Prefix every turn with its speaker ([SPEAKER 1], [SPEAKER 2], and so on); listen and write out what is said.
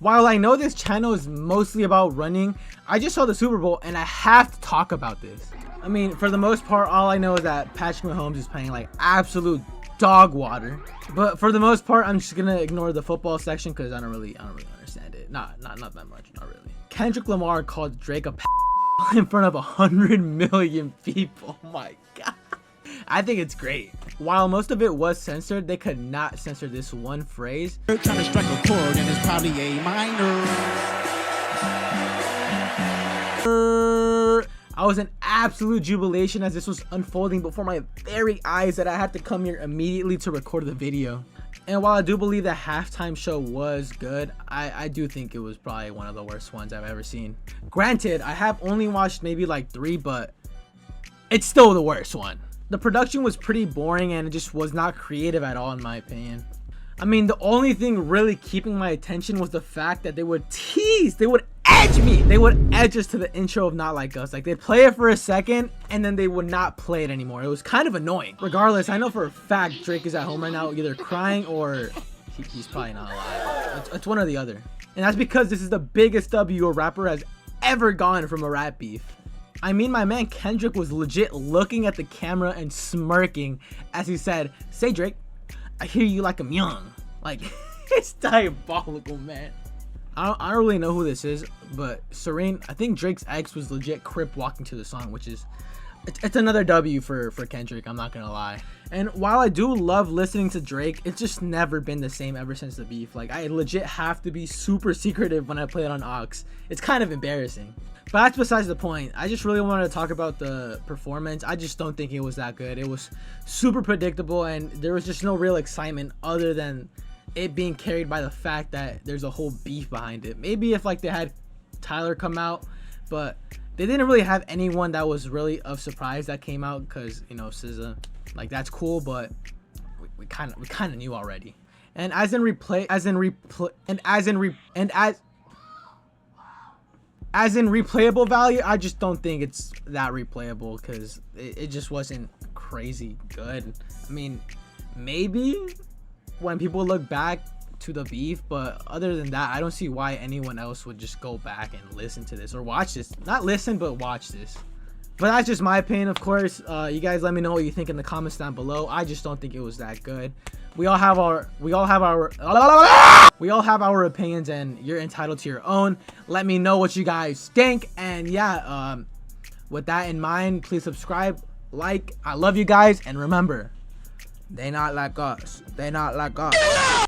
[SPEAKER 1] While I know this channel is mostly about running, I just saw the Super Bowl and I have to talk about this. I mean, for the most part, all I know is that Patrick Mahomes is playing like absolute dog water. But for the most part, I'm just gonna ignore the football section because I don't really understand it. Not that much, not really. Kendrick Lamar called Drake a in front of 100 million people. Oh my god. I think it's great. While most of it was censored, they could not censor this one phrase.
[SPEAKER 2] Trying to strike a chord and it's probably a minor.
[SPEAKER 1] I was in absolute jubilation as this was unfolding before my very eyes that I had to come here immediately to record the video. And while I do believe the halftime show was good, I do think it was probably one of the worst ones I've ever seen. Granted, I have only watched maybe like 3, but it's still the worst one. The production was pretty boring and it just was not creative at all in my opinion. I mean, the only thing really keeping my attention was the fact that they would tease, they would edge me. They would edge us to the intro of Not Like Us. Like they'd play it for a second and then they would not play it anymore. It was kind of annoying. Regardless, I know for a fact Drake is at home right now either crying or he's probably not alive. It's one or the other. And that's because this is the biggest W a rapper has ever gotten from a rap beef. I mean, my man Kendrick was legit looking at the camera and smirking as he said, "Say Drake, I hear you like I'm young." Like, it's diabolical, man. I don't really know who this is, but Serene, I think Drake's ex was legit crip walking to the song, which is, it's another W for Kendrick, I'm not gonna lie. And while I do love listening to Drake, it's just never been the same ever since the beef. Like, I legit have to be super secretive when I play it on aux. It's kind of embarrassing. But that's besides the point. I just really wanted to talk about the performance. I just don't think it was that good. It was super predictable and there was just no real excitement other than it being carried by the fact that there's a whole beef behind it. Maybe if like they had Tyler come out, but they didn't really have anyone that was really of surprise that came out because, you know, SZA, like that's cool, but we kind of knew already. And as in replayable value, I just don't think it's that replayable because it just wasn't crazy good. I mean, maybe when people look back to the beef, but other than that, I don't see why anyone else would just go back and listen to this or watch this. Not listen, but watch this. But that's just my opinion, of course. You guys let me know what you think in the comments down below. I just don't think it was that good. We all have our opinions and you're entitled to your own. Let me know what you guys think. And yeah, with that in mind, please subscribe, like. I love you guys, and remember, they not like us. They not like us.